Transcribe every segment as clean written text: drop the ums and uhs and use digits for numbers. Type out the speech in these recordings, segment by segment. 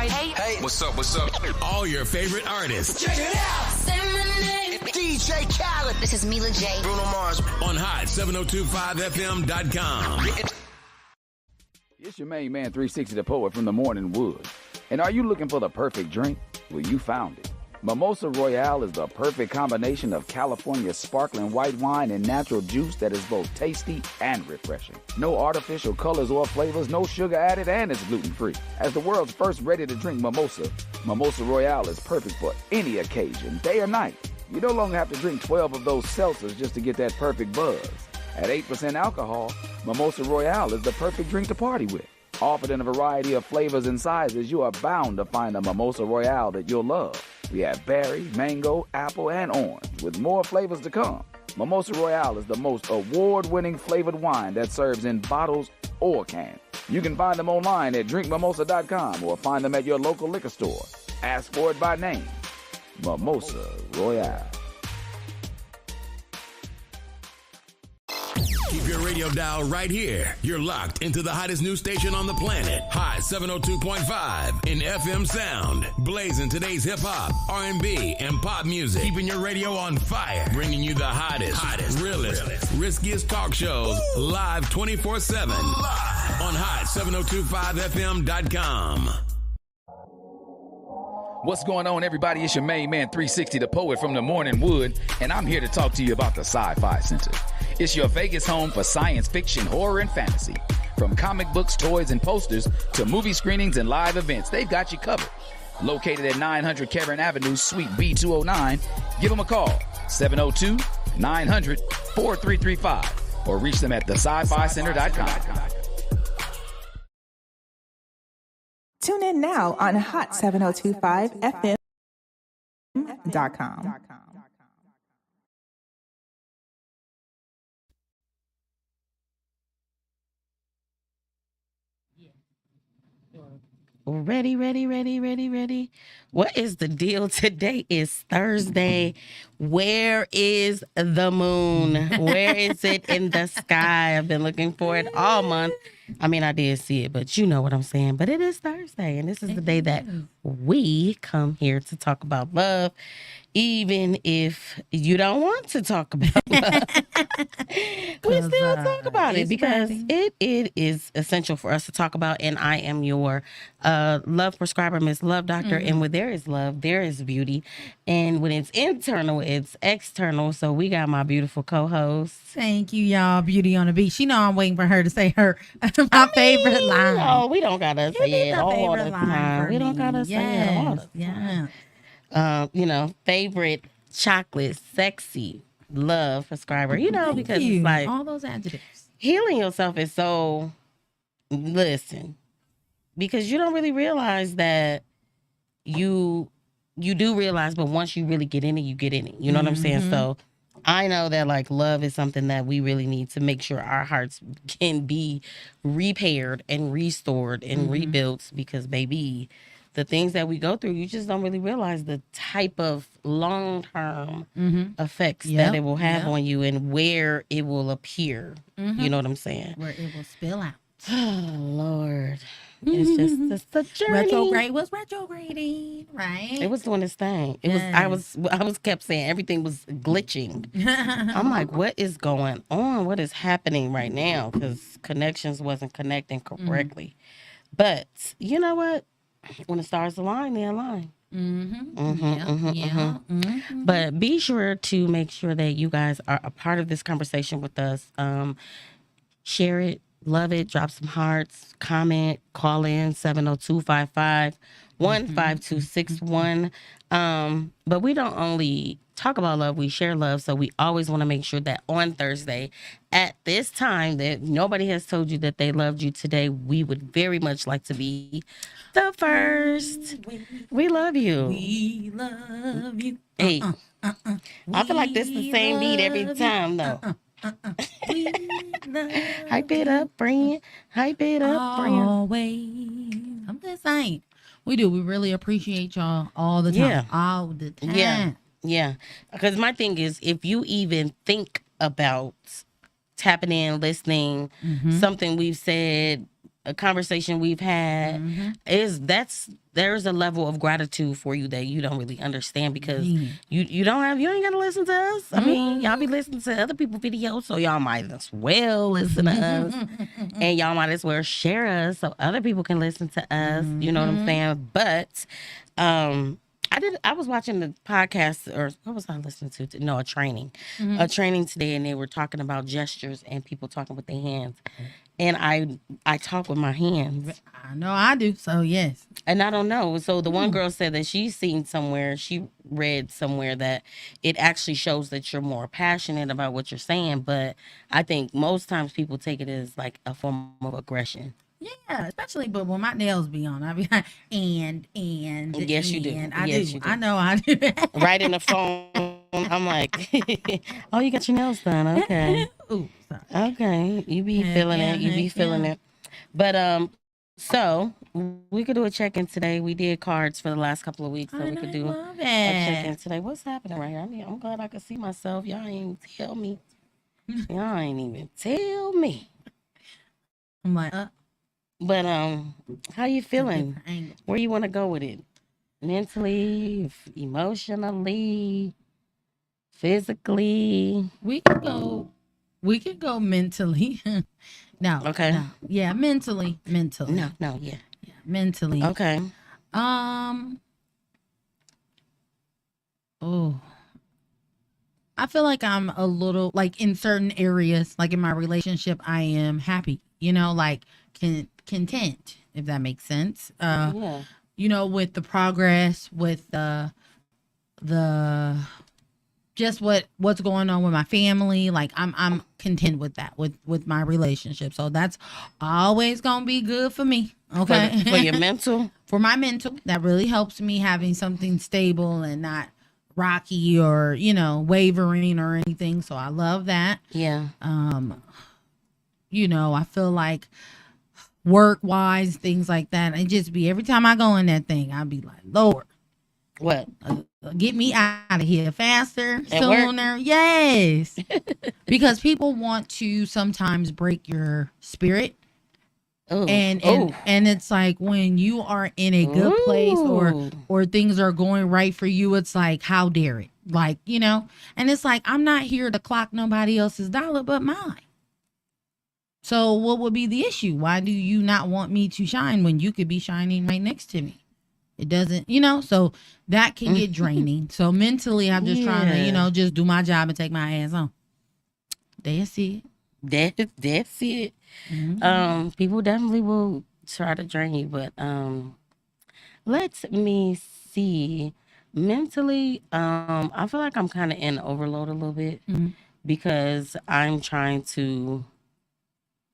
Hey, what's up? All your favorite artists. Check it out. Say my name. DJ Khaled. This is Mila J. Bruno Mars. On hot7025fm.com. It's your main man, 360 the Poet from the Morning Wood. And are you looking for the perfect drink? Well, you found it. Mimosa Royale is the perfect combination of California sparkling white wine and natural juice that is both tasty and refreshing. No artificial colors or flavors, no sugar added, and it's gluten-free. As the world's first ready-to-drink mimosa, Mimosa Royale is perfect for any occasion, day or night. You no longer have to drink 12 of those seltzers just to get that perfect buzz. At 8% alcohol, Mimosa Royale is the perfect drink to party with. Offered in a variety of flavors and sizes, you are bound to find a Mimosa Royale that you'll love. We have berry, mango, apple, and orange, with more flavors to come. Mimosa Royale is the most award-winning flavored wine that serves in bottles or cans. You can find them online at drinkmimosa.com or find them at your local liquor store. Ask for it by name. Mimosa Royale. Keep your radio dial right here. You're locked into the hottest news station on the planet. Hot 702.5 in FM sound. Blazing today's hip-hop, R&B, and pop music. Keeping your radio on fire. Bringing you the hottest, realest, riskiest talk shows live 24/7. On hot7025fm.com. What's going on, everybody? It's your main man, 360 the Poet from the Morning Wood, and I'm here to talk to you about the Sci-Fi Center. It's your Vegas home for science fiction, horror, and fantasy. From comic books, toys, and posters to movie screenings and live events, they've got you covered. Located at 900 Cameron Avenue, Suite B209, give them a call, 702-900-4335, or reach them at thescificenter.com. Tune in now on hot7025fm.com. Ready. What is the deal? Today is Thursday. Where is the moon? Where is it in the sky? I've been looking for it all month. I mean, I did see it, but you know what I'm saying. But it is Thursday, and this is the day that we come here to talk about love, even if you don't want to talk about love. We still talk about it because it is essential for us to talk about. And I am your love prescriber, Miss Love Doctor. And where there is love, there is beauty. And when it's internal, it's external. So we got my beautiful co-host. Thank you, y'all. Beauty on the beach. You know I'm waiting for her to say her favorite line. No, we don't gotta say it all the time. We don't gotta say it all the time. Favorite chocolate, sexy, love prescriber. Because it's like all those adjectives. Healing yourself is so. Listen, because you don't really realize that you do realize, but once you really get in it, you get in it. You know what I'm saying? So I know that like love is something that we really need to make sure our hearts can be repaired and restored and rebuilt, because baby, the things that we go through, you just don't really realize the type of long-term effects that it will have on you and where it will appear. You know what I'm saying? Where it will spill out. Oh, Lord. It's a journey. Retrograde was retrograding, right? It was doing its thing. It was. I was kept saying everything was glitching. I'm like, what is going on? What is happening right now? Because connections wasn't connecting correctly. But you know what? When the stars align, they align. But be sure to make sure that you guys are a part of this conversation with us. Share it. Love it. Drop some hearts. Comment. Call in 702-55-15261. But we don't only talk about love, we share love. So we always want to make sure that on Thursday at this time that nobody has told you that they loved you today. We would very much like to be the first. We love you. We love you. Hey, I feel like this is the same beat every time though. Hype it up, friend. Hype it up, friend. Always. I'm just saying. We do. We really appreciate y'all all the time. Yeah. All the time. Yeah. Because my thing is, if you even think about tapping in, listening, something we've said, a conversation we've had there's a level of gratitude for you that you don't really understand because you ain't gotta listen to us. I mean, y'all be listening to other people's videos, so y'all might as well listen to us, and y'all might as well share us so other people can listen to us. You know what I'm saying? But I was watching the podcast, or what was I listening to? No, a training today, and they were talking about gestures and people talking with their hands. And I talk with my hands. I know I do. So yes. And I don't know. So the one girl said that she read somewhere that it actually shows that you're more passionate about what you're saying. But I think most times people take it as like a form of aggression. Yeah, especially but when my nails be on, I be like, and yes, you do. I yes, do. You do. I know I do. Right in the phone. I'm like, oh, you got your nails done. Okay. Ooh, sorry. Okay. You be feeling it. You be feeling it. But so we could do a check-in today. We did cards for the last couple of weeks, so we could do a check-in today. What's happening right here? I mean, I'm glad I could see myself. Y'all ain't tell me. Y'all ain't even tell me. I'm like, But how you feeling? Where you want to go with it? Mentally, emotionally, physically? We can go mentally. No. Okay. No. Yeah, mentally. No, yeah. Mentally. Okay. Oh. I feel like I'm a little like in certain areas, like in my relationship, I am happy. Like content, if that makes sense. Yeah. With the progress, with the just what's going on with my family, like I'm content with that, with my relationship. So that's always gonna be good for me. Okay. For your mental? For my mental, that really helps me having something stable and not rocky or wavering or anything. So I love that. Yeah. I feel like work wise, things like that. It just be every time I go in that thing, I'll be like, Lord, what? Get me out of here faster, At sooner. Work? Yes. Because people want to sometimes break your spirit. Ooh. And it's like when you are in a good place or things are going right for you, it's like, how dare it? Like, and it's like, I'm not here to clock nobody else's dollar but mine. So what would be the issue? Why do you not want me to shine when you could be shining right next to me? It doesn't, so that can get draining. So mentally, I'm just trying to, just do my job and take my ass on. That's it. That's it. Mm-hmm. People definitely will try to drain you, but let me see. Mentally, I feel like I'm kind of in overload a little bit because I'm trying to.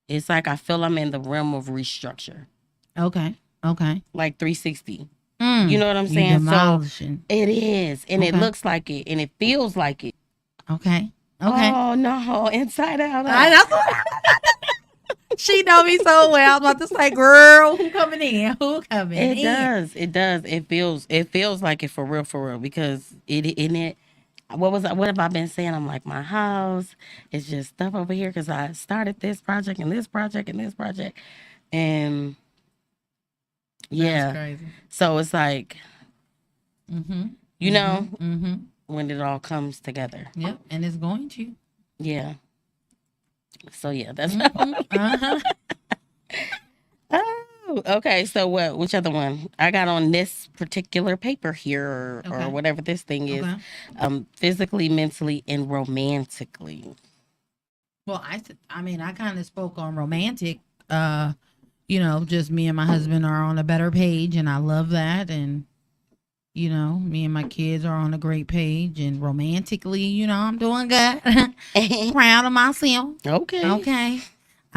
It's like I feel I'm in the realm of restructure. Okay. Like 360. You know what I'm saying? So it is, and it looks like it, and it feels like it. Okay. Oh no, inside out. She know me so well. I was about to say, girl, who coming in? Who coming in? It does. It feels like it for real, because it. What have I been saying? I'm like, my house is just stuff over here because I started this project and this project and this project, and yeah. That's crazy. So it's like, when it all comes together. Yep, and it's going to. Yeah. So yeah, that's. Oh, okay. So what? Which other one? I got on this particular paper here, or whatever this thing is. Physically, mentally, and romantically. Well, I kind of spoke on romantic. Just me and my husband are on a better page, and I love that. And me and my kids are on a great page, and romantically, I'm doing good. Proud of myself. Okay.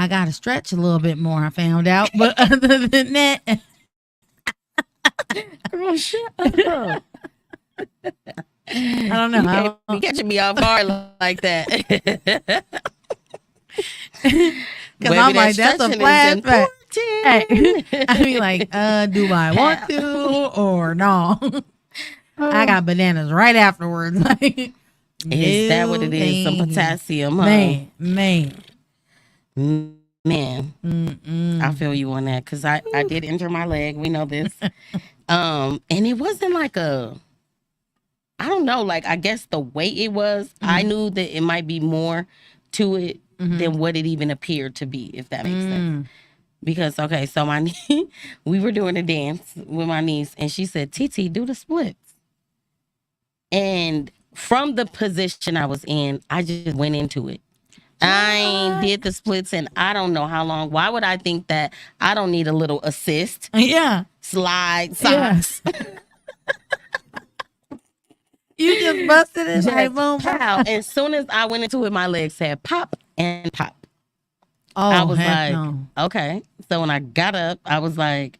I got to stretch a little bit more, I found out. But other than that. Girl, shut up. I don't know. You catching me off guard like that. Because I'm like, that's a flashback. Hey, I be like, do I want to or no? I got bananas right afterwards. Like, is that what it is? Some potassium, huh? Man. Man, I feel you on that because I did injure my leg. We know this. And it wasn't like I don't know, like I guess the way it was, I knew that it might be more to it than what it even appeared to be, if that makes sense. Because, okay, so we were doing a dance with my niece and she said, "TT, do the splits." And from the position I was in, I just went into it. I did the splits and I don't know how long. Why would I think that I don't need a little assist? Yeah. Slide, socks. You just busted it. Just Like, boom, pow. As soon as I went into it, my legs said pop and pop. Oh, I was heck like, no. okay. So when I got up, I was like,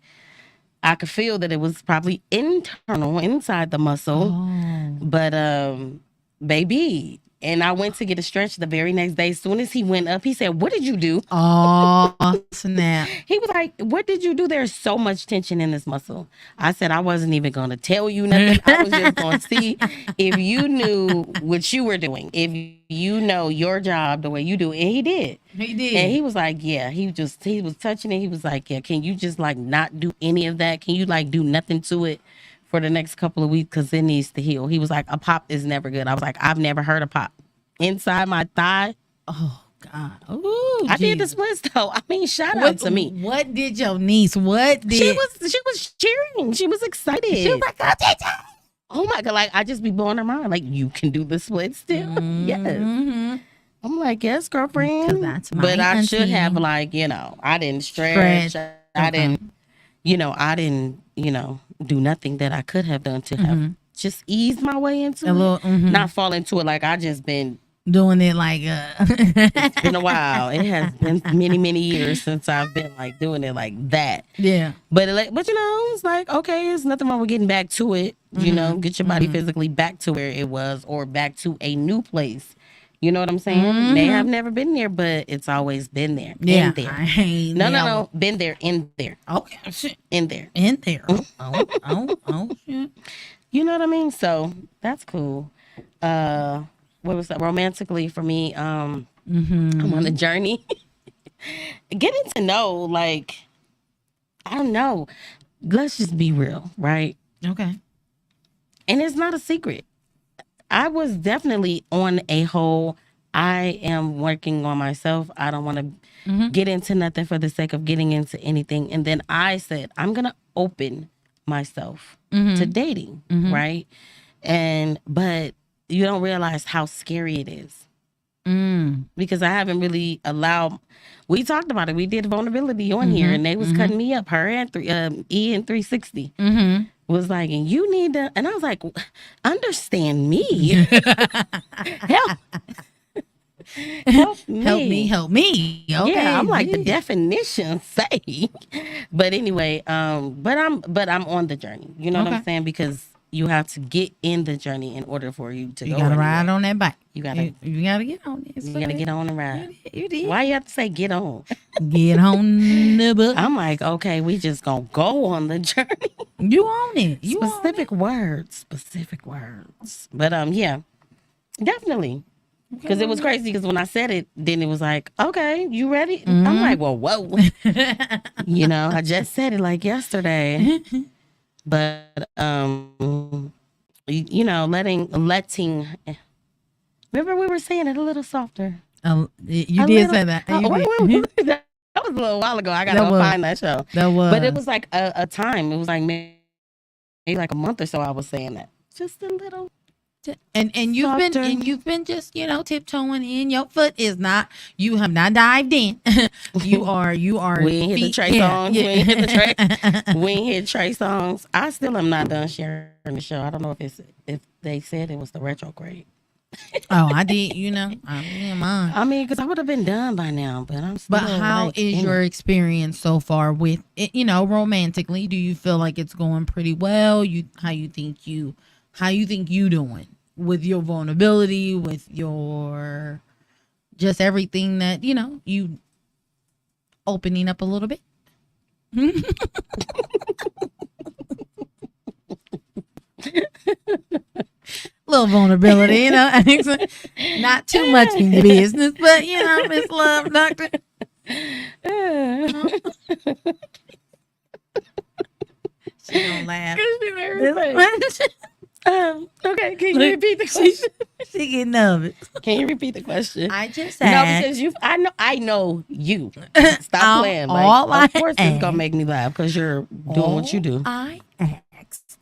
I could feel that it was probably internal inside the muscle. Oh. But baby. And I went to get a stretch the very next day. As soon as he went up, he said, "What did you do?" Oh, snap. He was like, "What did you do? There's so much tension in this muscle." I said, "I wasn't even going to tell you nothing. I was just going to see if you knew what you were doing, if you know your job the way you do." And he did. He did. And he was like, yeah, he was touching it. He was like, yeah, can you just like not do any of that? Can you like do nothing to it for the next couple of weeks because it needs to heal? He was like, a pop is never good. I was like, I've never heard a pop. Inside my thigh. Oh, God. Ooh, I did the Jesus. splits though. I mean, shout out to me. What did your niece? What did She was cheering. She was excited. She was like, "Oh, TT." oh my God, like I just be blowing her mind. Like, you can do the splits still? Yes. I'm like, yes, girlfriend. 'Cause that's my but I should auntie. have like, I didn't stretch. Stretch. I Okay. didn't, do nothing that I could have done to have just eased my way into A little, it. Not fall into it like I just been. doing it like It's been a while. It has been many, many years since I've been like doing it like that. yeah. But it's like, okay, there's nothing wrong with getting back to it. Get your body physically back to where it was or back to a new place. You know what I'm saying? May have never been there, but it's always been there. Yeah. In there. I ain't No. never- Been there, in there. Okay. Shit. In there. In there. Oh, shit. You know what I mean? So that's cool. What was that? Romantically for me, I'm on a journey. Getting to know, like, I don't know. Let's just be real, right? Okay. And it's not a secret. I was definitely on a whole, I am working on myself. I don't want to get into nothing for the sake of getting into anything. And then I said, I'm going to open myself to dating, right? But you don't realize how scary it is. Because I haven't really allowed, we talked about it. We did vulnerability on here and they was cutting me up. Her and Ian 360 was like, and you need to, and I was like, understand me. Help. Help me. Okay. Yeah, I'm like the definition say. But anyway, but I'm on the journey. You know what I'm saying? Because you have to get in the journey in order for you to You go gotta anywhere. ride on that bike. You gotta get on it. You gotta get on and ride. You did. Why you have to say get on? Get on the bus. I'm like, okay, we just gonna go on the journey. You own it. You own Specific words. But yeah, definitely. Because it was crazy. Because when I said it, then it was like, okay, you ready? I'm like, well, whoa. I just said it like yesterday. But letting. Remember, we were saying it a little softer. You did say that. You did. That was a little while ago. I gotta That go was. find that show. That was. But it was like a time. It was like maybe like a month or so. I was saying that. Just a little. And you've been just tiptoeing in. Your foot is not. You have not dived in. you are. We ain't hit the Trey songs. Yeah. We ain't hit the Trey. We ain't hit Trey songs. I still am not done sharing the show. I don't know if they said it was the retrograde. Oh, I did. I didn't mind. I mean, because I would have been done by now, but I'm still. But how is your experience so far with it? Romantically, do you feel like it's going pretty well? How you think you doing with your vulnerability, with your just everything that you opening up a little bit? Little vulnerability, not too much in your business, but Miss Love Doctor. She don't laugh. Okay, can you repeat the question? She getting nervous. Can you repeat the question? I just No, said. because I know you. Stop Um, playing. all Like, of I course, it's gonna asked- make me laugh because you're doing what you do. I asked.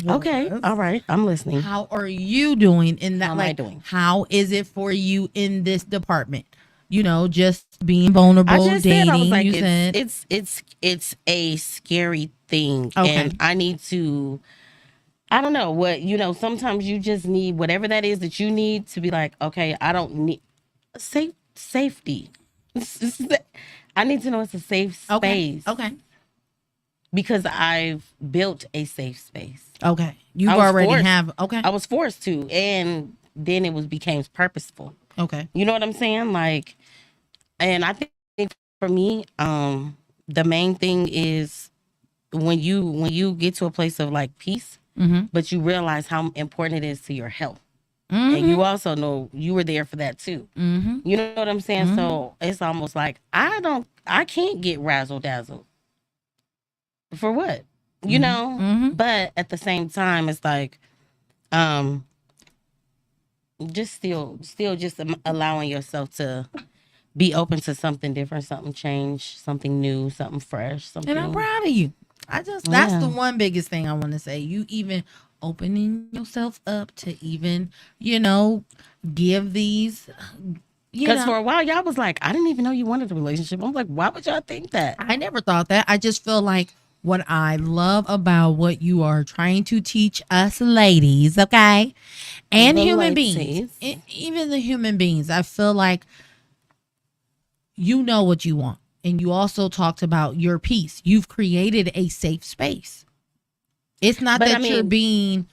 Okay, was, all right, I'm listening. How are you doing in that? How am I doing? How is it for you in this department? You know, just being vulnerable, I just dating. said I was like, you said it's a scary thing, Okay. and I need to. I don't know what sometimes you just need whatever that is that you need to be like, okay, I don't need safety. I need to know it's a safe space. Okay. Because I've built a safe space. Okay. You've I was already forced. have. Okay. I was forced to, and then it became purposeful. Okay. You know what I'm saying? Like, and I think for me, the main thing is when you get to a place of like peace, but you realize how important it is to your health. And you also know you were there for that too. You know what I'm saying? So it's almost like I can't get razzle dazzle. For what? You know? But at the same time, it's like, just still just allowing yourself to be open to something different, something change, something new, something fresh, something. And I'm proud of you. That's the one biggest thing I want to say. You even opening yourself up to even, give these. Because for a while, y'all was like, I didn't even know you wanted a relationship. I'm like, why would y'all think that? I never thought that. I just feel like what I love about what you are trying to teach us ladies, okay? And The human ladies. beings. Even the human beings. I feel like you know what you want. And you also talked about your peace. You've created a safe space. It's not But that you're being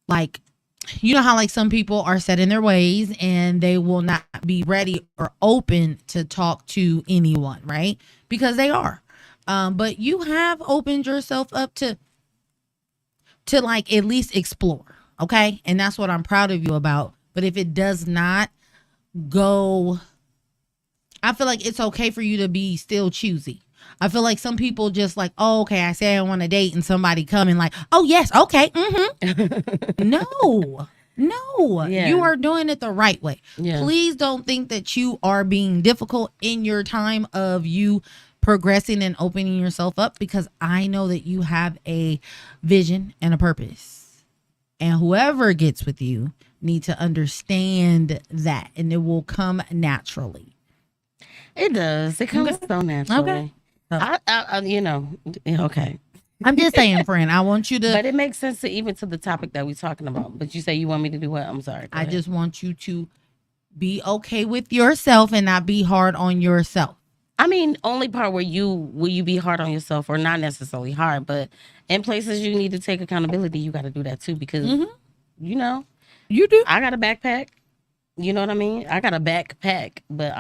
like, you know how like some people are set in their ways and they will not be ready or open to talk to anyone, right? Because they are. But you have opened yourself up to like at least explore, okay? And that's what I'm proud of you about. But if it does not go, I feel like it's okay for you to be still choosy. I feel like some people just like, oh, okay, I say I want to date and somebody come and like, oh, yes, okay, No, Yeah. you are doing it the right way. Yeah. Please don't think that you are being difficult in your time of you progressing and opening yourself up, because I know that you have a vision and a purpose. And whoever gets with you need to understand that, and it will come naturally. It does. It comes so naturally. Okay. Okay. I'm just saying, friend, I want you to. But it makes sense to even to the topic that we're talking about. But you say you want me to do what? I'm sorry. Go I ahead. just want you to be okay with yourself and not be hard on yourself. I mean, only part where will you be hard on yourself, or not necessarily hard, but in places you need to take accountability, you got to do that too, because You do. I got a backpack. You know what I mean? I got a backpack, but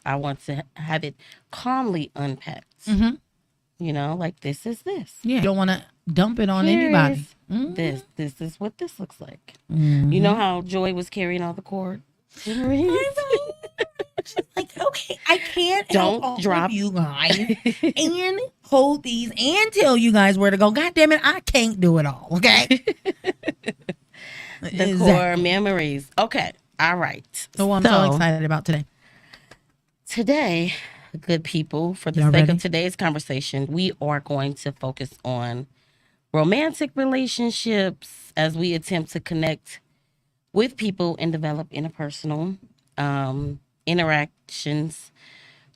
I want to have it calmly unpacked. You know, like this is this. Yeah. You don't want to dump it on Here anybody. is This is what this looks like. You know how Joy was carrying all the cord? She's like, okay, I can't Don't help all drop. of you guys and hold these and tell you guys where to go. God damn it, I can't do it all. Okay. The core memories. Okay. All right. So I'm so excited about today. Today, good people, for the Y'all sake ready? of today's conversation, we are going to focus on romantic relationships as we attempt to connect with people and develop interpersonal interactions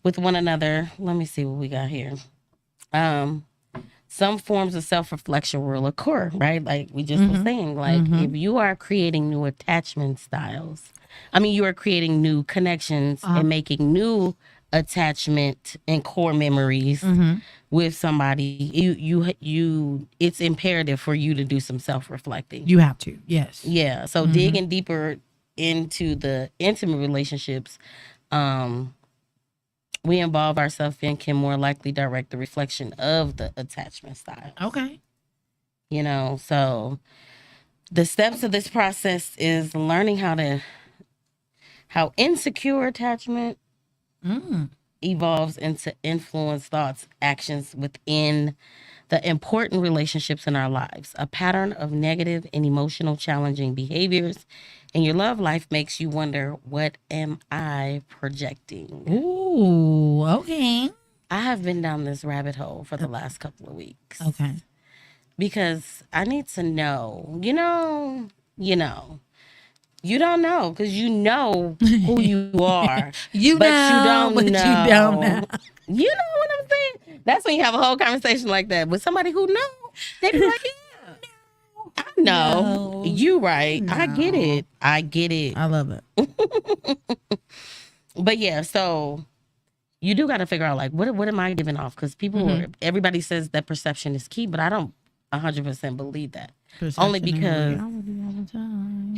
with one another. Let me see what we got here. Some forms of self-reflection will occur, right? Like we just were saying, like if you are creating new attachment styles, you are creating new connections and making new attachment and core memories with somebody, you it's imperative for you to do some self-reflecting. You have to. Yes. Yeah. So digging deeper into the intimate relationships we involve ourselves in can more likely direct the reflection of the attachment style. Okay. You know, so the steps of this process is learning how insecure attachment evolves into influence thoughts, actions within the important relationships in our lives. A pattern of negative and emotional challenging behaviors in your love life makes you wonder, what am I projecting? Ooh, okay. I have been down this rabbit hole for the last couple of weeks. Okay. Because I need to know, you don't know because you know who you are. But you don't know. You know what I'm saying? That's when you have a whole conversation like that with somebody who knows. They be like, yeah, I know. No. You right. No. I get it. I love it. But yeah, so you do got to figure out like, what am I giving off? Because everybody says that perception is key, but I don't 100% believe that. Perception Only because all the time.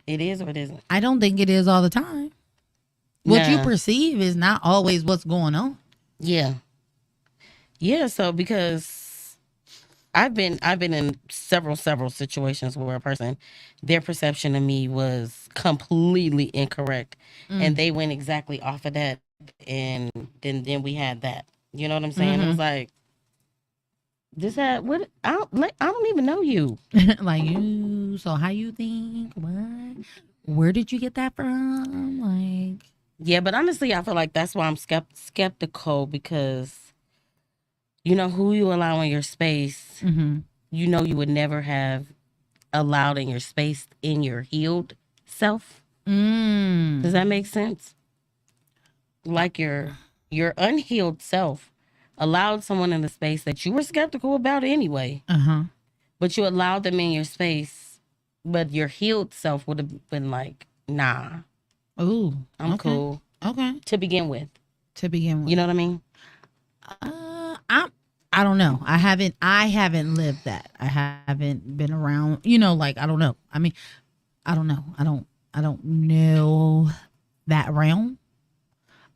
it is or it isn't. I don't think it is all the time. What you Nah. perceive is not always what's going on. Yeah. Yeah, so because I've been in several situations where a person, their perception of me was completely incorrect. And they went exactly off of that, and then we had that. You know what I'm saying? It was like, what I don't even know you. Like, you, so how you think? What? Where did you get that from? Like, Yeah, but honestly, I feel like that's why I'm skeptical, because you know who you allow in your space. You know you would never have allowed in your space in your healed self. Does that make sense? Like your unhealed self allowed someone in the space that you were skeptical about anyway. But you allowed them in your space, but your healed self would have been like, nah. ooh, I'm okay. cool. Okay. To begin with. You You know what I mean? I don't know. I haven't lived that. I haven't been around, like, I don't know. I mean, I don't know. I don't know that realm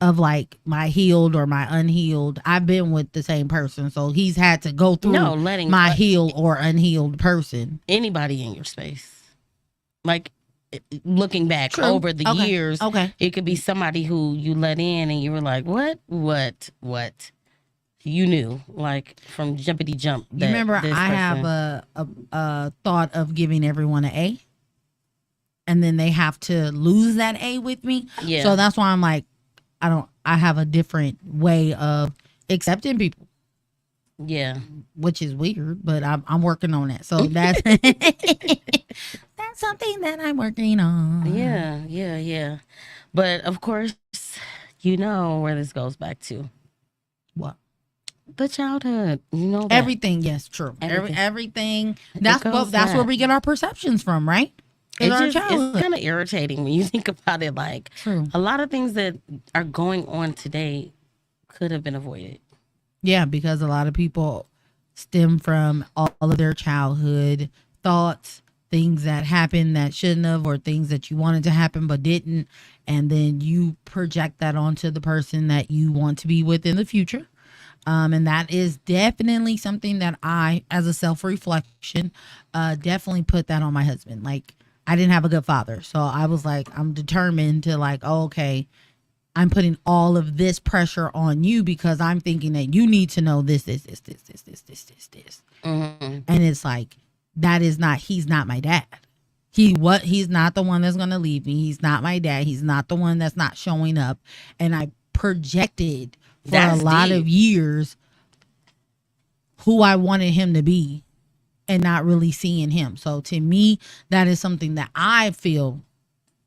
of like my healed or my unhealed. I've been with the same person, so he's had to go through my healed or unhealed person. Anybody in your space. Like, looking back True. over the Okay. years, Okay. it could be somebody who you let in and you were like, what? You knew, like, from jumpity jump. You remember, I have a thought of giving everyone an A, and then they have to lose that A with me. Yeah. So that's why I'm like, I have a different way of accepting people. Yeah. Which is weird, but I'm working on that. So that's that's something that I'm working on. Yeah. But of course, you know where this goes back to. What? The childhood. You know that. Everything. Yes, true. Everything. That's where we get our perceptions from, right? It's kind of irritating when you think about it. Like, True. A lot of things that are going on today could have been avoided. Yeah, because a lot of people stem from all of their childhood thoughts, things that happened that shouldn't have, or things that you wanted to happen but didn't. And then you project that onto the person that you want to be with in the future. And that is definitely something that I, as a self-reflection, definitely put that on my husband. Like, I didn't have a good father. So I was like, I'm determined to like, oh, okay, I'm putting all of this pressure on you because I'm thinking that you need to know this. And it's like, he's not my dad. He's not the one that's going to leave me. He's not my dad. He's not the one that's not showing up. And I projected for a lot of years who I wanted him to be and not really seeing him. So to me, that is something that I feel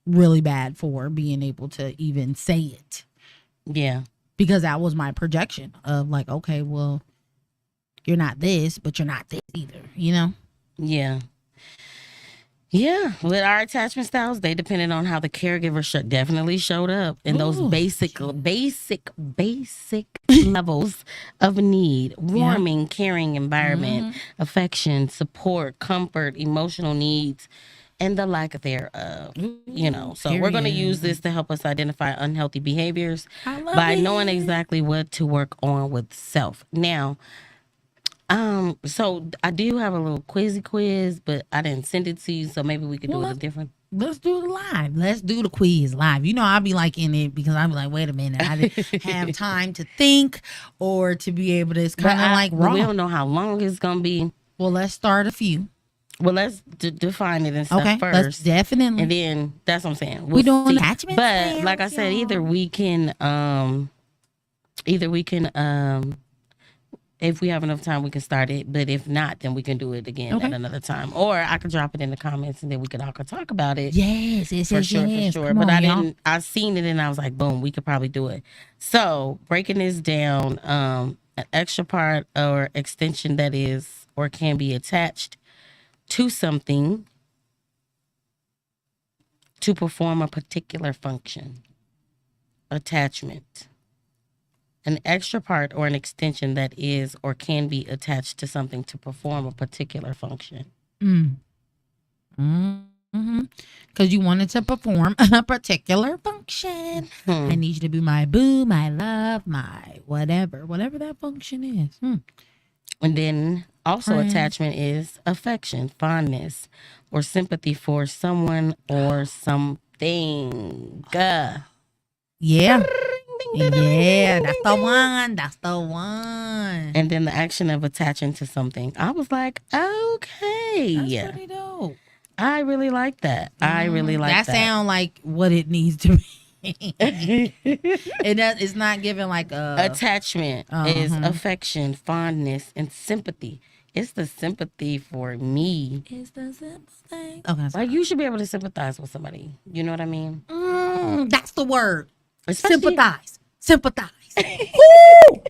really bad for, being able to even say it. Yeah. Because that was my projection of like, okay, well, you're not this, but you're not this either, you know? Yeah. Yeah, with our attachment styles, they depended on how the caregiver definitely showed up in those basic levels of need: warming, caring environment, affection, support, comfort, emotional needs, and the lack thereof. So we're going to use this to help us identify unhealthy behaviors by knowing exactly what to work on with self. Now, So I do have a little quizzy quiz, but I didn't send it to you, so maybe we could do it a different. Let's do it live. Let's do the quiz live. You know, I'll be like in it because I'll be like, wait a minute, I didn't have time to think or to be able to. It's kind of like raw. We don't know how long it's gonna be. Well, let's start a few. Well, let's define it and stuff Okay, first. let's definitely. And then that's what I'm saying. We doing see. attachment But styles, like I said, y'all. either we can if we have enough time, we can start it. But if not, then we can do it again at another time. Or I could drop it in the comments and then we could all talk about it. Yes, for sure. Come But on, y'all. I seen it and I was like, boom, we could probably do it. So breaking this down, an extra part or extension that is or can be attached to something to perform a particular function. Attachment. An extra part or an extension that is or can be attached to something to perform a particular function. Because you wanted to perform a particular function. I need you to be my boo, my love, my whatever that function is. And then also Friends. attachment is affection, fondness, or sympathy for someone or something. Yeah. Yeah, that's the one. That's the one. And then the action of attaching to something. I was like, okay. That's pretty dope. I really like that. I really like that. That sound like what it needs to be. It's not giving like a attachment is affection, fondness, and sympathy. It's the sympathy for me. It's the simple thing. Okay, like you should be able to sympathize with somebody. You know what I mean? That's the word. Especially- Sympathize. Woo!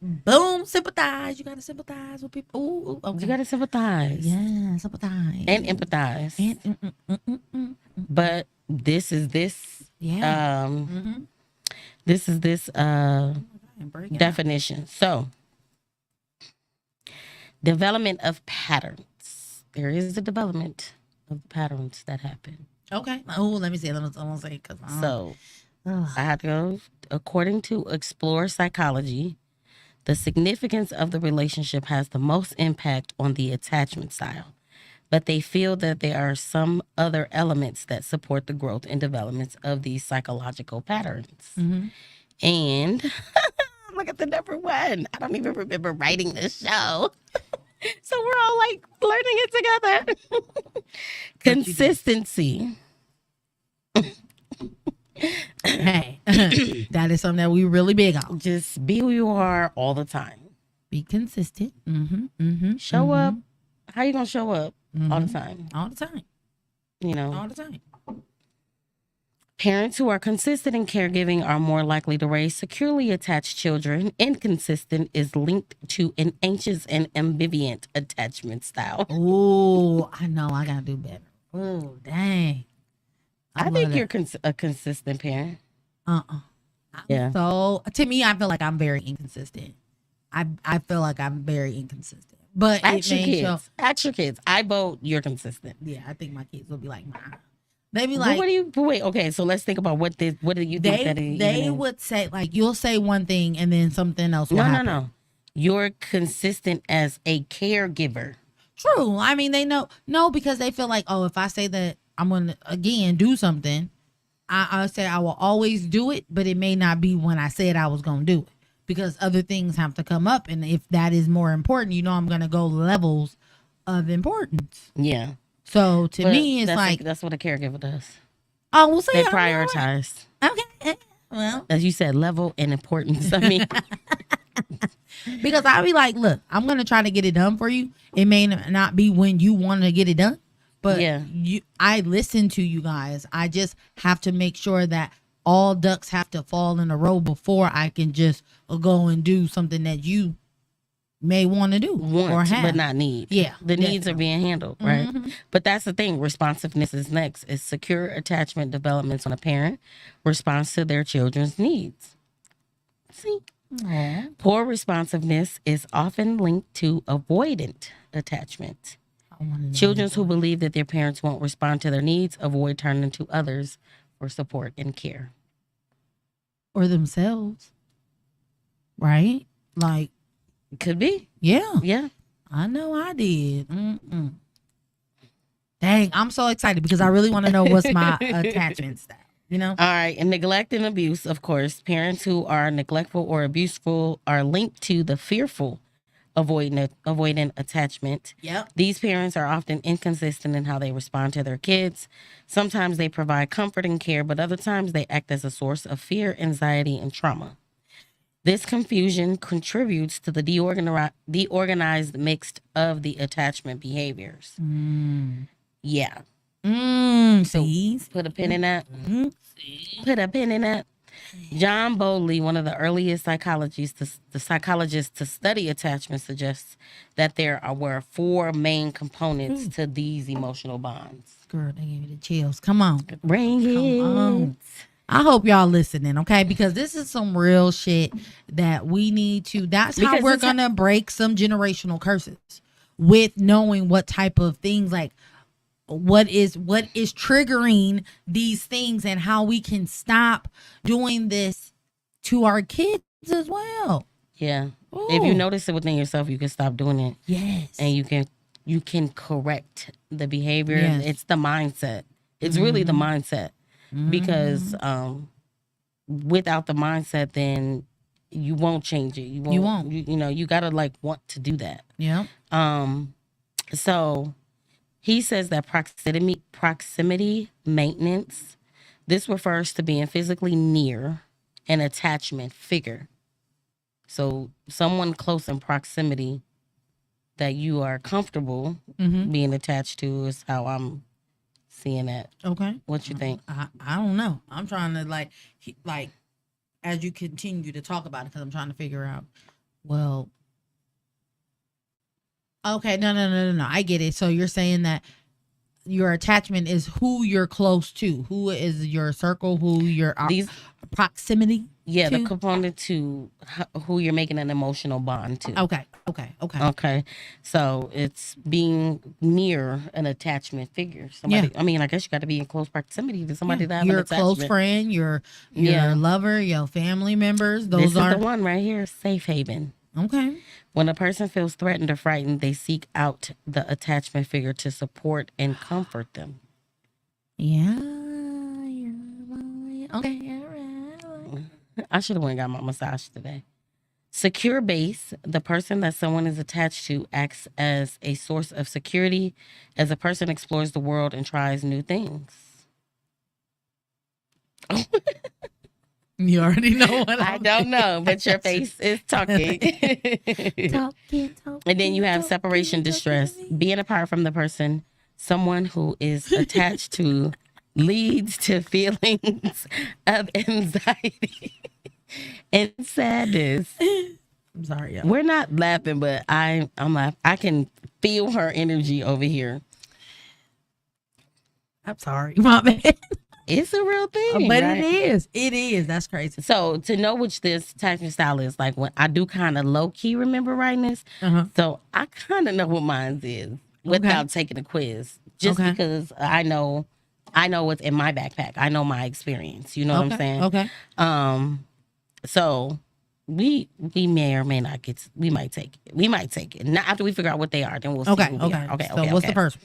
Boom, sympathize. You gotta sympathize with people. Ooh, okay. You gotta sympathize. Yeah, sympathize. And empathize. But this is this. Yeah. This is this definition. So, development of patterns. There is a development of patterns that happen. Okay. Oh, let me see. Let me say. So, I had to go. According to Explore Psychology, the significance of the relationship has the most impact on the attachment style. But they feel that there are some other elements that support the growth and development of these psychological patterns. And look at the number one. I don't even remember writing this show. So we're all like learning it together. Consistency. Hey, that is something that we really big on. Just be who you are all the time. Be consistent. Show up. How you gonna show up all the time? All the time. You know, All the time. parents who are consistent in caregiving are more likely to raise securely attached children. Inconsistent is linked to an anxious and ambivalent attachment style. Oh, I know. I gotta do better. Oh, dang. I think you're a consistent parent. Yeah. So to me, I feel like I'm very inconsistent. I feel like I'm very inconsistent. But Ask your kids. I vote you're consistent. Yeah, I think my kids will be like, nah. They be But like, what do you wait? Okay, so let's think about what do you think that it they is? would say, like, you'll say one thing and then something else will happen. No. You're consistent as a caregiver. True. I mean, they know. No, because they feel like, oh, if I say that I'm going to, again, do something, I say I will always do it, but it may not be when I said I was going to do it. Because other things have to come up. And if that is more important, I'm going to go levels of importance. Yeah. So to me, it's like. That's what a caregiver does. Oh, we'll say They prioritize. Okay. Well. As you said, level and importance. I mean. Because I'll be like, look, I'm going to try to get it done for you. It may not be when you want to get it done. But yeah. I listen to you guys. I just have to make sure that all ducks have to fall in a row before I can just go and do something that you may want to do or have. But not need. Yeah. The needs are being handled, right? But that's the thing. Responsiveness is next. It's secure attachment developments when a parent responds to their children's needs. See? Aww. Poor responsiveness is often linked to avoidant attachment. Children who believe that their parents won't respond to their needs avoid turning to others for support and care. Or themselves. Right? Like, Could be. Yeah. Yeah. I know I did. Mm-mm. Dang, I'm so excited because I really want to know what's my attachment style. You know? All right. And neglect and abuse, of course. Parents who are neglectful or abuseful are linked to the fearful avoidant attachment. Yep. These parents are often inconsistent in how they respond to their kids. Sometimes they provide comfort and care, but other times they act as a source of fear, anxiety, and trauma. This confusion contributes to the deorganized mix of the attachment behaviors. Yeah. See? Put a pin in that. Put a pin in that. John Bowley, one of the earliest psychologists to study attachment, suggests that there were 4 main components to these emotional bonds. Girl, they gave me the chills. Come on. Bring it. Come on. I hope y'all listening, okay? Because this is some real shit that we need to. That's how we're gonna break some generational curses with knowing what type of things, like what is triggering these things and how we can stop doing this to our kids as well. Yeah. Ooh. If you notice it within yourself, you can stop doing it. Yes. And you can correct the behavior. Yes. It's the mindset. It's really the mindset. Because without the mindset, then you won't change it. You won't. You gotta like want to do that. Yeah. So he says that proximity maintenance. This refers to being physically near an attachment figure. So someone close in proximity that you are comfortable being attached to is how I'm seeing that. Okay. What you think? I don't know. I'm trying to like as you continue to talk about it, because I'm trying to figure out. Well, okay, no. I get it. So you're saying that your attachment is who you're close to, who is your circle, who your proximity. Yeah, to? the component to who you're making an emotional bond to. Okay. So it's being near an attachment figure. Somebody. Yeah. I mean, I guess you got to be in close proximity to somebody that have your an attachment. close friend, your lover, your family members. This is the one right here, safe haven. Okay. When a person feels threatened or frightened, they seek out the attachment figure to support and comfort them. Yeah. Okay. All right. I should have went and got my massage today. Secure base, the person that someone is attached to acts as a source of security as a person explores the world and tries new things. You already know what I don't know, but your face is talking. Talking. And then you have separation distress. Being apart from the person, someone who is attached to leads to feelings of anxiety and sadness. I'm sorry, y'all. We're not laughing, but I'm laughing. I can feel her energy over here. I'm sorry, my bad. It's a real thing, But right? it is. That's crazy. So to know which this attachment style is, like when I do kind of low key remember writing this, so I kind of know what mine is without taking a quiz, just because I know what's in my backpack. I know my experience. You know what I'm saying? Okay. So we may or may not get. We might take it. We might take it. Not after we figure out what they are. Then we'll see. Okay. Who we are. Okay. So what's the first one?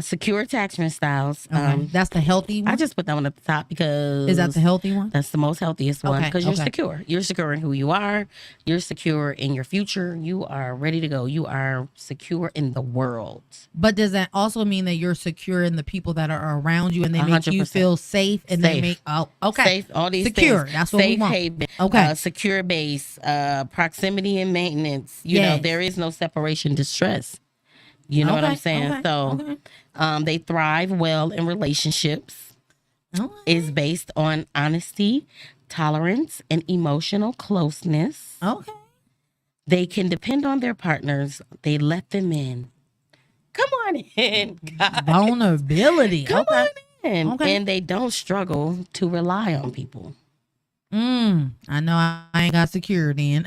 Secure attachment styles. That's the healthy one? I just put that one at the top because Is that the healthy one? That's the most healthiest one because you're okay. secure. You're secure in who you are. You're secure in your future. You are ready to go. You are secure in the world. But does that also mean that you're secure in the people that are around you and they make you 100%. feel safe and they make safe, all these secure. things. That's what safe we want. haven. Okay. Secure base. Proximity and maintenance. You know, there is no separation distress. You know what I'm saying? They thrive well in relationships. Is based on honesty, tolerance, and emotional closeness. Okay. They can depend on their partners. They let them in. Come on in, God. Vulnerability. Come on in. Okay. And they don't struggle to rely on people. I know I ain't got security in.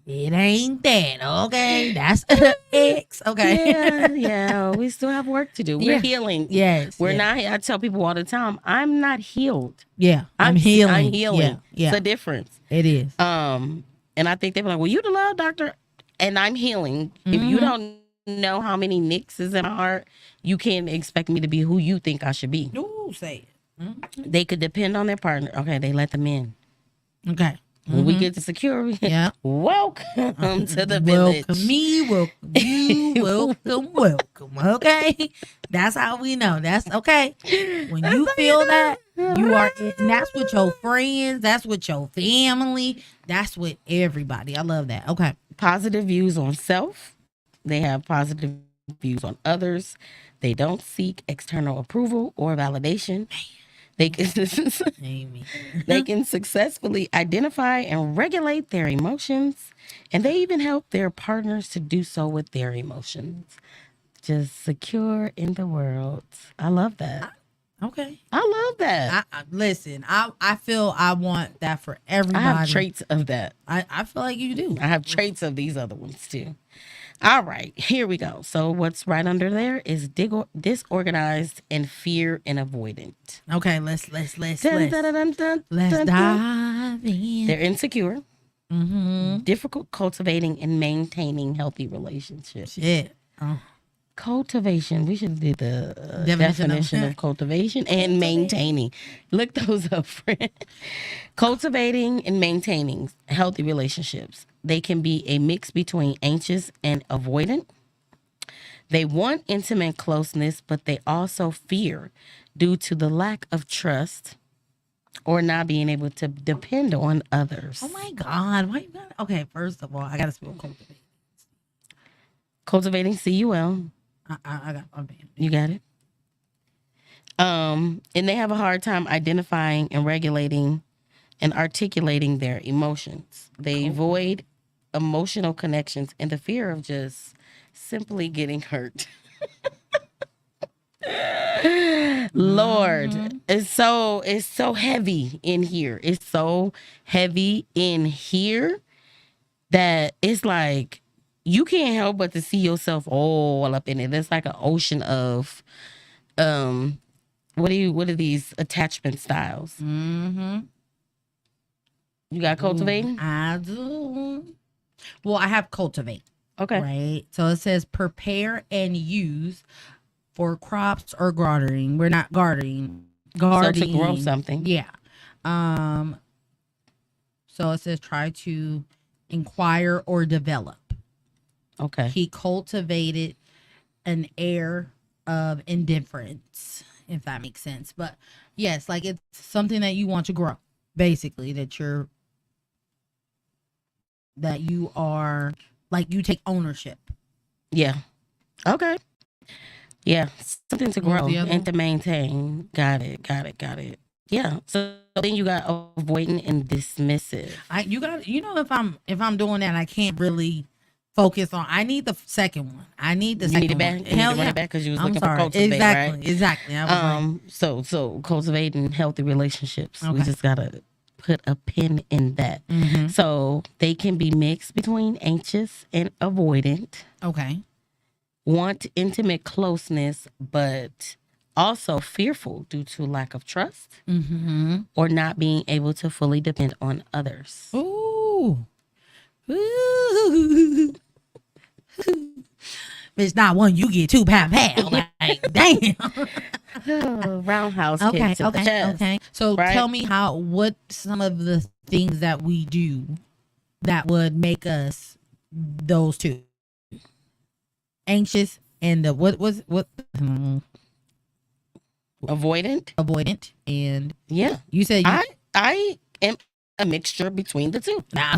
It ain't that, okay? That's X, okay? Yeah. We still have work to do. We're healing. Yes. We're not. I tell people all the time, I'm not healed. Yeah, I'm healing. I'm healing. Yeah. It's a difference. It is. And I think they be like, well, you the love doctor and I'm healing. If you don't know how many nicks is in my heart, you can't expect me to be who you think I should be. Ooh, say it. They could depend on their partner. Okay, they let them in. Okay. When we get to security, Yeah. welcome to the village. Welcome me, welcome you, welcome. Okay, that's how we know. That's okay. When you feel that, you are, and that's with your friends. That's with your family. That's with everybody. I love that. Okay. Positive views on self. They have positive views on others. They don't seek external approval or validation. They can, Amy. they can successfully identify and regulate their emotions, and they even help their partners to do so with their emotions. Just secure in the world. I love that. Okay. I love that. Listen, I feel I want that for everybody. I have traits of that. I feel like you do. I have traits of these other ones too. All right, here we go. So what's right under there is disorganized and fear and avoidant. Okay, let's Dun, dun, dun, dun, let's dun, dun. dive in. They're insecure, Mm-hmm. difficult cultivating and maintaining healthy relationships. Shit. Oh. Cultivation. We should have did the Definition definition of- of cultivation and maintaining. Look those up, friend. Cultivating and maintaining healthy relationships. They can be a mix between anxious and avoidant. They want intimate closeness, but they also fear due to the lack of trust or not being able to depend on others. Oh my God. Why you got okay, first of all, I gotta spell cultivate. Cultivating, CUL. I got my band. You got it. And they have a hard time identifying and regulating and articulating their emotions. They avoid emotional connections and the fear of just simply getting hurt. Lord, it's so heavy in here. It's so heavy in here that it's like you can't help but to see yourself all up in it. It's like an ocean of what are these attachment styles? Mm-hmm. You got cultivating? I do. Well, I have cultivate. Okay. Right. So it says prepare and use for crops or gardening. We're not gardening. So to grow something. Yeah. So it says try to inquire or develop. Okay. He cultivated an air of indifference, if that makes sense. But yes, like it's something that you want to grow, basically, that you are like you take ownership. Yeah. Okay. Yeah. Something to grow the other and one? to maintain. Got it. Yeah. So then you got avoidant and dismissive. If I'm doing that, I can't really focus on. I need the second one. I need the You second need it back? one. You need to run it back 'cause you was I'm looking for sorry. cultivate, exactly, right? Exactly. I was like, So cultivating healthy relationships. We Okay. just gotta put a pin in that. Mhm. So they can be mixed between anxious and avoidant. okay. Want intimate closeness, but also fearful due to lack of trust Mm-hmm. or not being able to fully depend on others. Ooh. Ooh. It's not one you get two pound. Like, damn. Roundhouse Okay, kick to the chest. okay. So right? tell me what some of the things that we do that would make us those two. Anxious and the what Avoidant? avoidant and Yeah. you said you I am a mixture between the two. nah,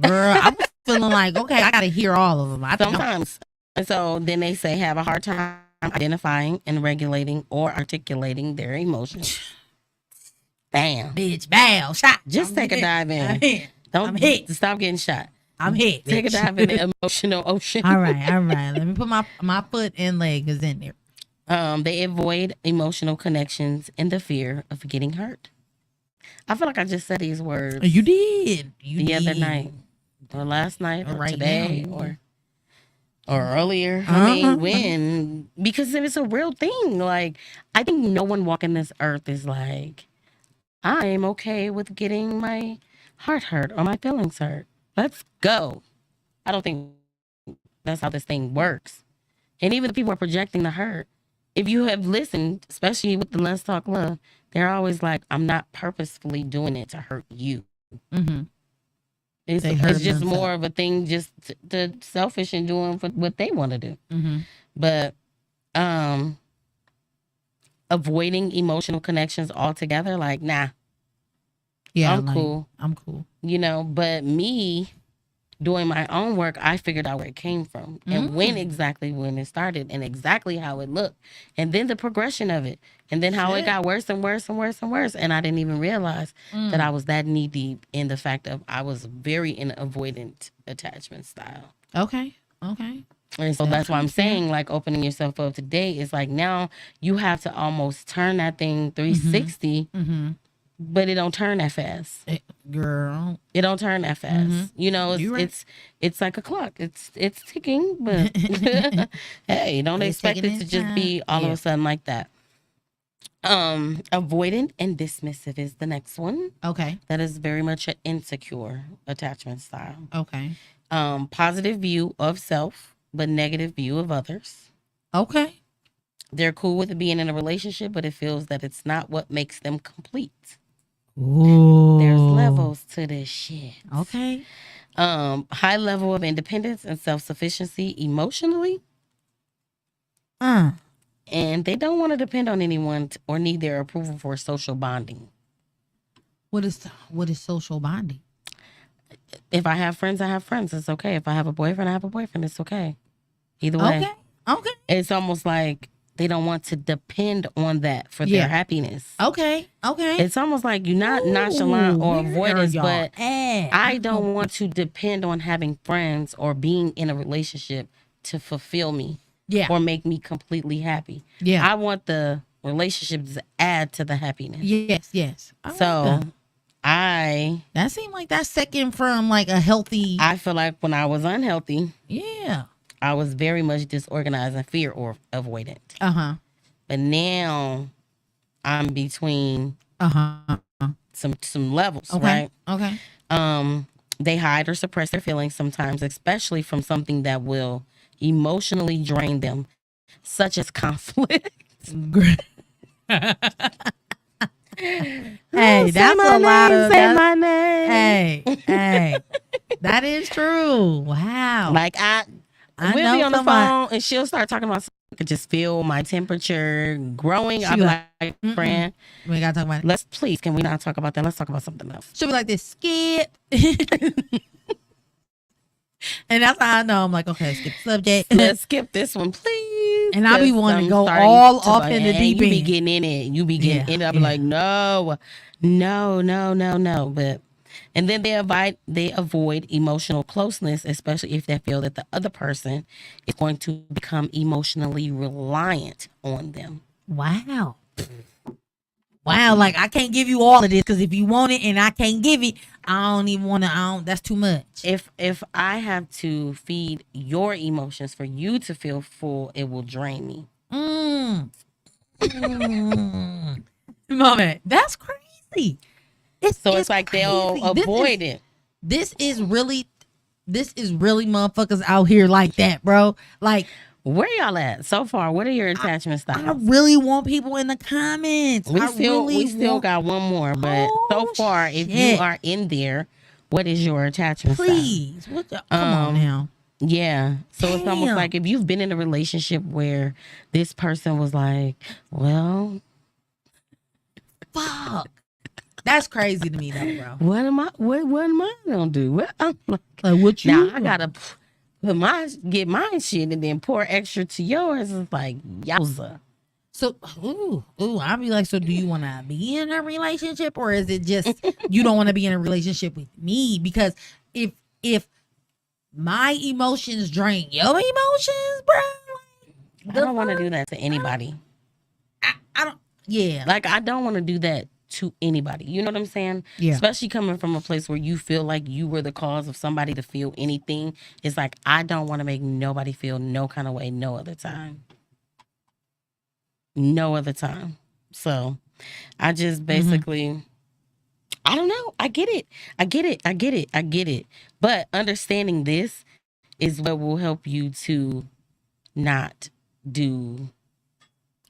girl, I was feeling like okay, I gotta hear all of them. I think Sometimes. And so then they say have a hard time identifying and regulating or articulating their emotions. Bam. bitch, bow, shot. Just I'm take a hit. dive in. I'm hit. Don't I'm hit. stop getting shot. I'm hit. Take a bitch. dive in the emotional ocean. all right. Let me put my foot and leg is in there. They avoid emotional connections and the fear of getting hurt. I feel like I just said these words You did. the other night or last night or Right today now. or earlier. Uh-huh. I mean, when? Because it's a real thing. Like, I think no one walking this earth is like, I'm okay with getting my heart hurt or my feelings hurt. Let's go. I don't think that's how this thing works. And even the people who are projecting the hurt, if you have listened, especially with the Let's Talk Love, they're always like, I'm not purposefully doing it to hurt you. Mm-hmm. It's just more of a thing, just the selfish and doing what they want to do. Mm-hmm. But avoiding emotional connections altogether, like, nah. Yeah, I'm cool. I'm cool. You know, but me doing my own work, I figured out where it came from and when it started and exactly how it looked. And then the progression of it. And then how it got worse and worse and worse and worse. And I didn't even realize that I was that knee deep in the fact of I was very in avoidant attachment style. Okay. And so that's why I'm saying, like, opening yourself up today is like, now you have to almost turn that thing 360. Mm-hmm. But it don't turn that fast. Girl. It don't turn that fast. You know, it's like a clock. It's ticking, but hey, don't expect it to just be all of a sudden like that. Avoidant and dismissive is the next one. Okay. That is very much an insecure attachment style. Okay. Positive view of self, but negative view of others. Okay. They're cool with being in a relationship, but it feels that it's not what makes them complete. Ooh. There's levels to this shit. Okay. High level of independence and self-sufficiency emotionally. And they don't want to depend on anyone or need their approval for social bonding. What is social bonding? If I have friends, I have friends. It's okay. If I have a boyfriend, I have a boyfriend. It's okay. Either way. Okay. It's almost like they don't want to depend on that for their happiness. Okay. It's almost like you're not nonchalant or avoidance, but I don't want to depend on having friends or being in a relationship to fulfill me or make me completely happy. Yeah. I want the relationship to add to the happiness. Yes. That seemed like that's second from like a healthy. I feel like when I was unhealthy, I was very much disorganized and fear or avoidant. But now I'm between some levels, right? Okay. They hide or suppress their feelings sometimes, especially from something that will emotionally drain them, such as conflict. Hey, that's a lot of. Say my name. Hey, that is true. Wow. Like we'll be on the phone and she'll start talking about something. I could just feel my temperature growing. I'll be like, friend, we gotta talk about it. Can we not talk about that? Let's talk about something else. She'll be like this, skip. And that's how I know. I'm like, okay, skip the subject. Let's skip this one, please. And I be wanting to go all off in the deep end. You be getting in it. You be getting in it. I be like, no. But and then they avoid emotional closeness, especially if they feel that the other person is going to become emotionally reliant on them. Wow. Like I can't give you all of this because if you want it and I can't give it, I don't even want to. That's too much. If I have to feed your emotions for you to feel full, it will drain me. Moment, that's crazy. It's like crazy. They'll avoid it. This is really motherfuckers out here like that, bro. Like. Where y'all at so far? What are your attachment styles? I really want people in the comments. We still got one more, but so far, if you are in there, what is your attachment style? Please, come on now. Yeah, so it's almost like if you've been in a relationship where this person was like, well, fuck. That's crazy to me though, bro. What am I gonna do? What I'm like what you? Now I gotta get my shit and then pour extra to yours. It's like yowza. So, I'll be like, so do you want to be in a relationship or is it just you don't want to be in a relationship with me? Because if my emotions drain your emotions, bro, I don't want to do that to anybody. I don't. Yeah, like I don't want to do that to anybody. You know what I'm saying? Yeah. Especially coming from a place where you feel like you were the cause of somebody to feel anything. It's like I don't want to make nobody feel no kind of way no other time. So I just basically I don't know. I get it. I get it. I get it. I get it. But understanding this is what will help you to not do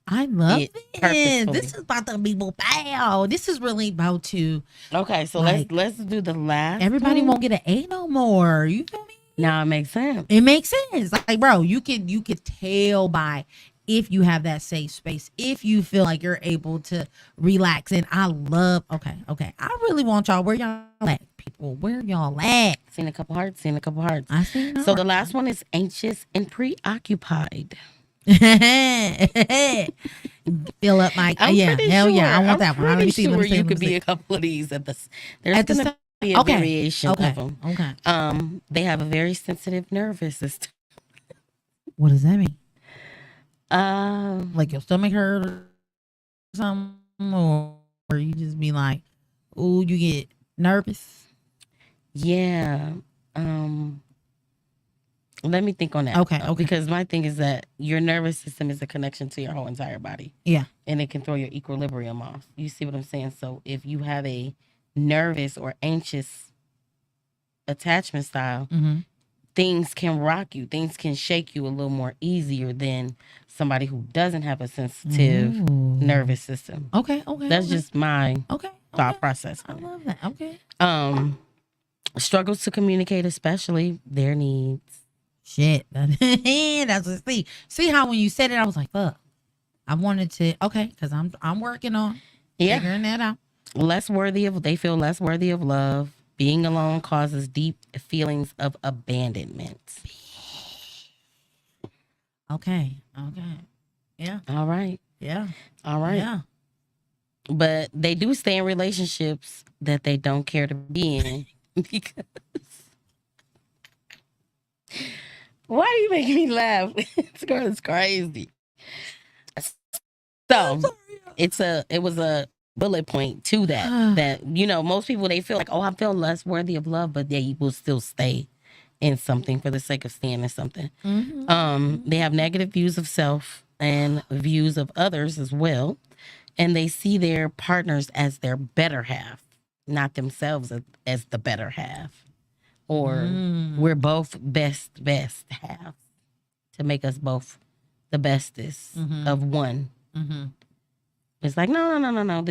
I love it this. purposefully. This is about to be wow. This is really about to Okay, so like, let's do the last. everybody one. won't get an A no more. You feel me? Now it makes sense. It makes sense. Like, bro, you could tell by if you have that safe space, if you feel like you're able to relax. And I love, okay. I really want y'all, where y'all at, people? Where y'all at? Seen a couple hearts. Seen a couple hearts. I see. So the last one is anxious and preoccupied. Fill up my, I'm yeah, pretty hell sure, yeah. I want I'm that one. Let me pretty see. Let sure me see. you Let me could be see. a couple of these at this. There's At the gonna same- be a okay. variation Okay. of them. Okay. They have a very sensitive nervous system. What does that mean? Um, Like your stomach hurt or something, or you just be like, ooh, you get nervous. yeah. Let me think on that. Okay. Because my thing is that your nervous system is a connection to your whole entire body. Yeah. And it can throw your equilibrium off. You see what I'm saying? So if you have a nervous or anxious attachment style, Mm-hmm. things can rock you. Things can shake you a little more easier than somebody who doesn't have a sensitive nervous system. Okay. That's just my okay. thought process. I on it. love that. Okay. Struggles to communicate, especially their needs. Shit. That's what see how when you said it, I was like, fuck. I wanted to because I'm working on figuring that out. They feel less worthy of love. Being alone causes deep feelings of abandonment. Okay. Yeah. All right. Yeah. All right. Yeah. But they do stay in relationships that they don't care to be in because. Why are you making me laugh? This girl is crazy. So it was a bullet point to that. That most people, they feel like, oh, I feel less worthy of love, but they will still stay in something for the sake of staying in something. Mm-hmm. They have negative views of self and views of others as well, and they see their partners as their better half, not themselves as the better half. Or we're both best halves to make us both the bestest of one. Mm-hmm. It's like no.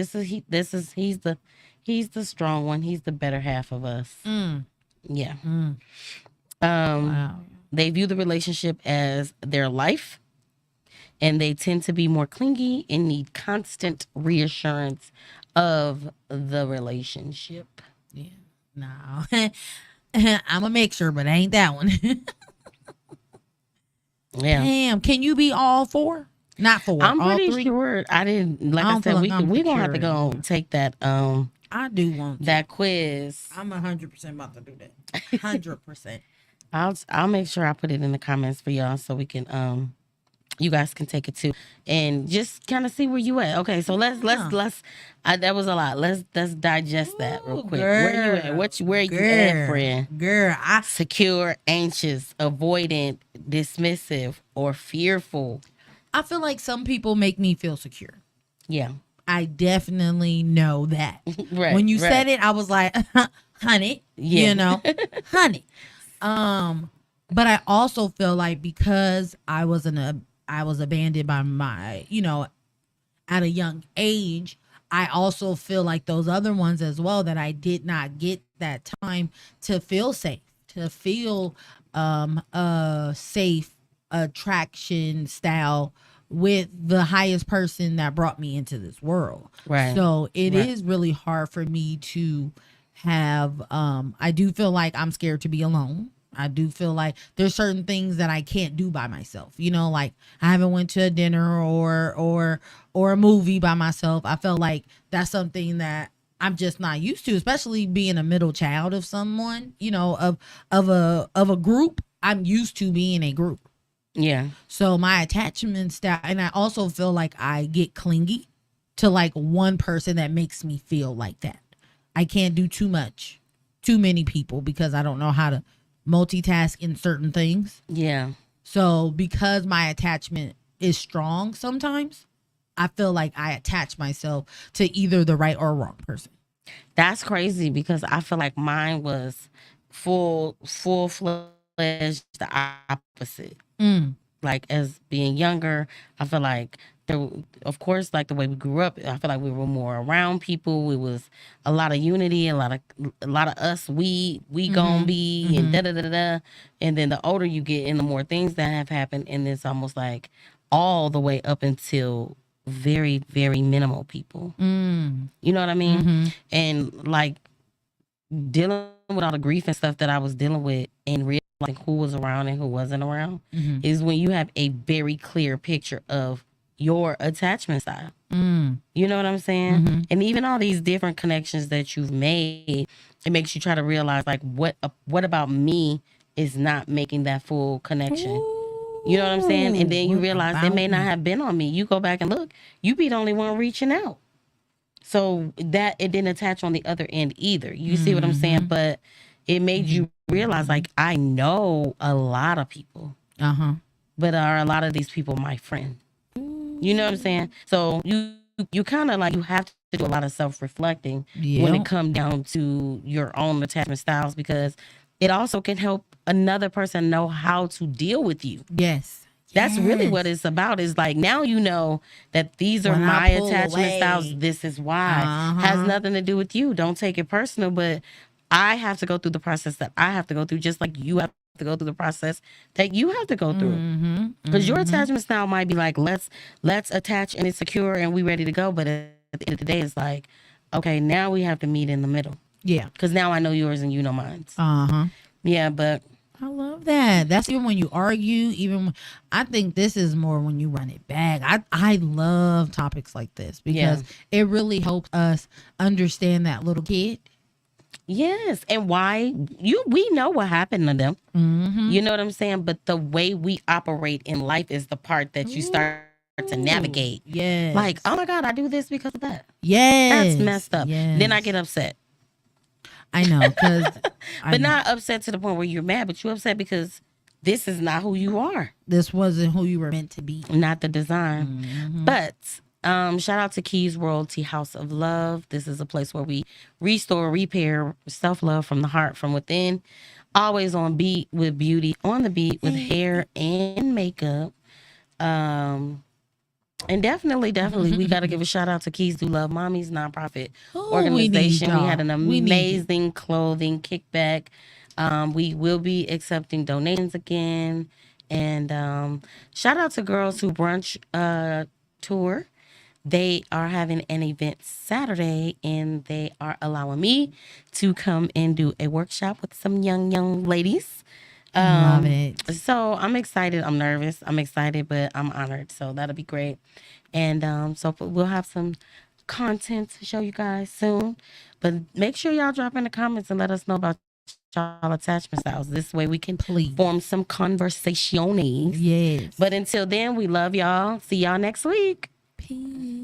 He's the strong one. He's the better half of us. Yeah. Wow. They view the relationship as their life, and they tend to be more clingy and need constant reassurance of the relationship. Yeah. No. I'm a mixture, but ain't that one. Yeah. Damn. Can you be all four? Not four. I'm all pretty three? sure I didn't. Like I I don't said, feel we like I'm we gonna have to secure go anymore. take that I do want to. that quiz. I'm 100% about to do that. 100%. I'll make sure I put it in the comments for y'all so we can you guys can take it too and just kind of see where you at. Okay, so let's that was a lot. Let's digest that real quick. Where you at? Where you at, friend? Girl, Secure, anxious, avoidant, dismissive, or fearful. I feel like some people make me feel secure. Yeah. I definitely know that. Right. When you right. said it, I was like, honey, Yeah. honey. But I also feel like because I was abandoned by my, at a young age, I also feel like those other ones as well, that I did not get that time to feel safe, to feel a safe attraction style with the highest person that brought me into this world. Right. So it is really hard for me to have, I do feel like I'm scared to be alone. I do feel like there's certain things that I can't do by myself. Like I haven't went to a dinner or a movie by myself. I felt like that's something that I'm just not used to, especially being a middle child of someone, of a group. I'm used to being a group. Yeah. So my attachment style, and I also feel like I get clingy to like one person that makes me feel like that. I can't do too many people because I don't know how to multitask in certain things. Yeah. So because my attachment is strong sometimes, I feel like I attach myself to either the right or wrong person. That's crazy because I feel like mine was full fledged the opposite. Mm. Like as being younger, I feel like there, of course, like the way we grew up, I feel like we were more around people. It was a lot of unity, a lot of us. We gonna be and da da da da. And then the older you get, and the more things that have happened, and it's almost like all the way up until very very minimal people. Mm. You know what I mean? And like dealing with all the grief and stuff that I was dealing with and realizing who was around and who wasn't around is when you have a very clear picture of your attachment style. Mm. You know what I'm saying? And even all these different connections that you've made, it makes you try to realize like what about me is not making that full connection. You know what I'm saying? And then you What realize it about may not me? have been on me. You go back and look, you be the only one reaching out. So that it didn't attach on the other end either. You see what I'm saying? But it made you realize like I know a lot of people, but are a lot of these people my friend? You know what I'm saying? So you kind of like you have to do a lot of self-reflecting when it comes down to your own attachment styles, because it also can help another person know how to deal with you. Yes. That's really what it's about. Is like now you know that these are When I my pull attachment away. styles. This is why. Has nothing to do with you. Don't take it personal. But I have to go through the process that I have to go through, just like you have to go through the process that you have to go through. Because your attachment style might be like let's attach and it's secure and we ready to go. But at the end of the day, it's like okay, now we have to meet in the middle. Yeah. Because now I know yours and you know mine. Yeah, but. I love that. That's even when you argue, I think this is more when you run it back. I love topics like this because it really helps us understand that little kid. Yes, and why we know what happened to them. You know what I'm saying? But the way we operate in life is the part that you start to navigate. Yes. Like, oh my God, I do this because of that. Yes. That's messed up. Yes. Then I get upset. I know, because But not upset to the point where you're mad, but you're upset because this is not who you are. this wasn't who you were meant to be. Not the design. But shout out to Keys Royalty House of Love. This is a place where we restore, repair, self-love from the heart, from within. Always on beat with beauty, on the beat with hair and makeup. And definitely, we got to give a shout out to Keys Do Love Mommy's nonprofit organization. We had an amazing clothing kickback. We will be accepting donations again. And shout out to Girls Who Brunch Tour. They are having an event Saturday, and they are allowing me to come and do a workshop with some young ladies. Love it. So I'm excited. I'm nervous. I'm excited, but I'm honored. So that'll be great. And so we'll have some content to show you guys soon. But make sure y'all drop in the comments and let us know about y'all attachment styles. This way we can form some conversations. Yes. But until then, we love y'all. See y'all next week. Peace.